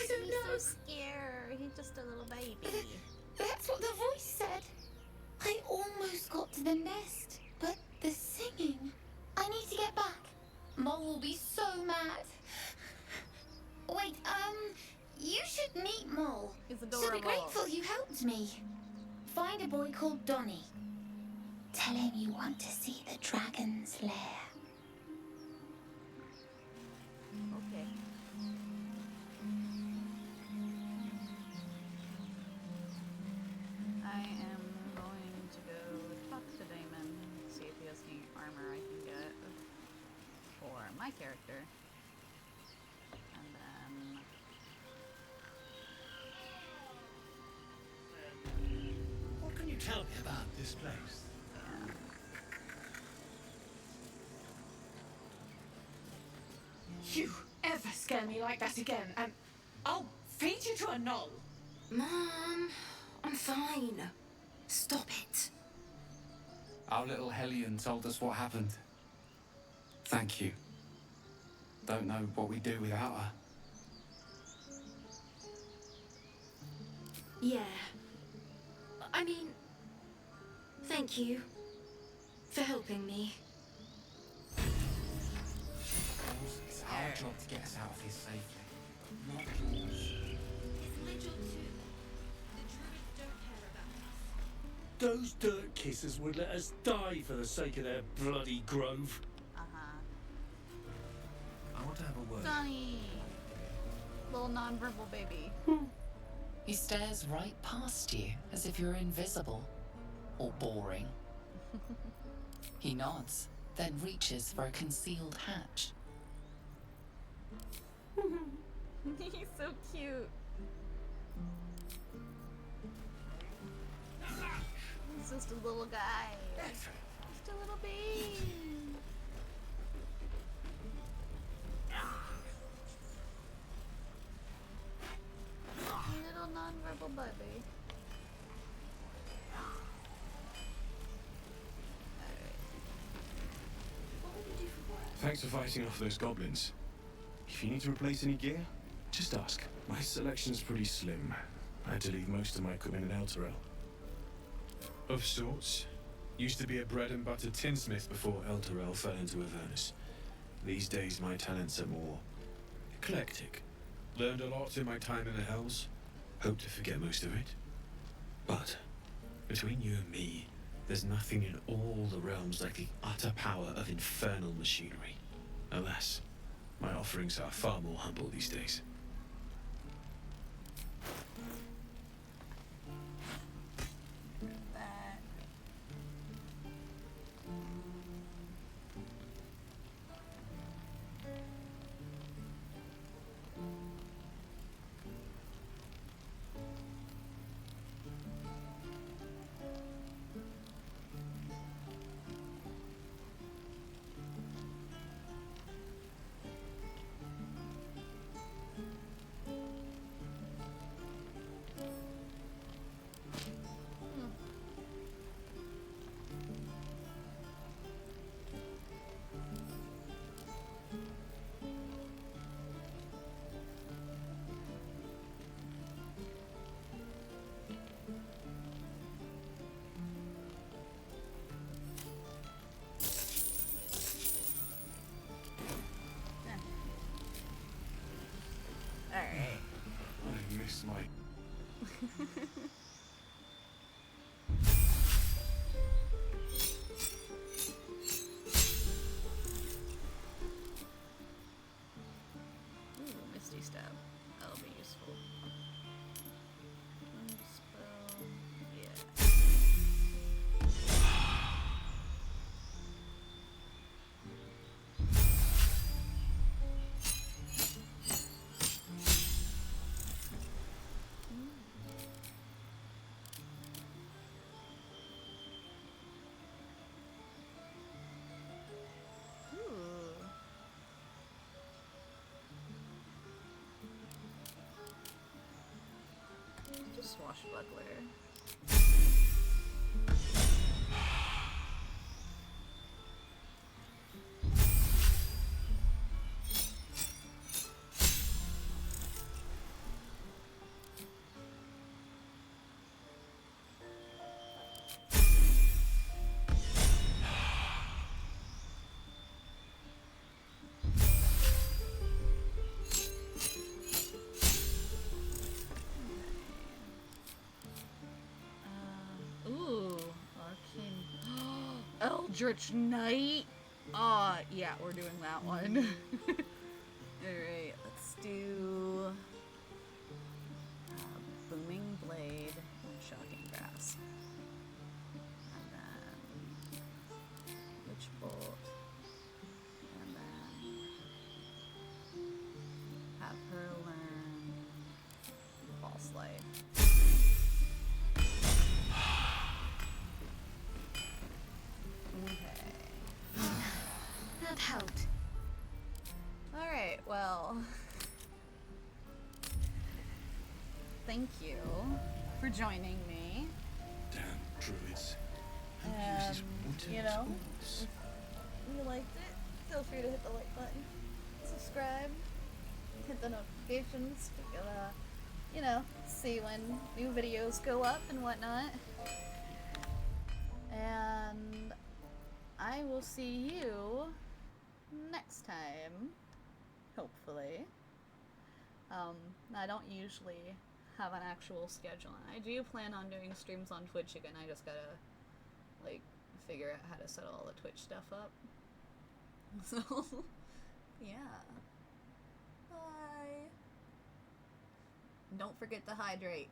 don't He's know. so scared. He's just a little baby. That's what the voice said. I almost got to the nest, but the singing. I need to get back. Mole will be so mad. Wait, you should meet Mole. He's She'll be adorable. grateful you helped me. Find a boy called Donny. Tell him you want to see the dragon's lair. Okay. I am going to go talk to Damon, see if he has any armor I can get for my character. And then What can you tell me about this place? You ever scare me like that again, and I'll feed you to a knoll. Mom, I'm fine. Stop it. Our little Hellion told us what happened. Thank you. Don't know what we'd do without her. Yeah. I mean, thank you for helping me. It's our job to get us out of here safely, not yours. It's my job too. The druids don't care about us. Those dirt kissers would let us die for the sake of their bloody grove. I want to have a word. Donnie, little non-verbal baby. He stares right past you as if you're invisible or boring. He nods, then reaches for a concealed hatch. He's so cute. He's just a little guy. Just a little baby. Little non-verbal baby. Thanks for fighting off those goblins. If you need to replace any gear, just ask. My selection's pretty slim. I had to leave most of my equipment in Elturel. Of sorts. Used to be a bread and butter tinsmith before Elturel fell into Avernus. These days my talents are more eclectic. Learned a lot in my time in the Hells. Hope to forget most of it. But between you and me, there's nothing in all the realms like the utter power of infernal machinery. Alas, my offerings are far more humble these days. Alright. I miss my... Ooh, Misty Stab. That'll be useful. Spell. Yeah. Just swashbuckler. Ooh, Arcane. Eldritch Knight. Yeah, we're doing that one. Alright, let's do Booming Blade and Shocking Grasp. And then Witch Bolt. And then have her learn False Light. Okay. That helped. Alright, well. Thank you for joining me. Damn druids. You know, if you liked it, feel free to hit the like button, subscribe, hit the notifications. You'll, you know, see when new videos go up and whatnot. And I will see you next time, hopefully. I don't usually have an actual schedule, and I do plan on doing streams on Twitch again. I just gotta, like, figure out how to set all the Twitch stuff up. So, yeah. Bye. Don't forget to hydrate.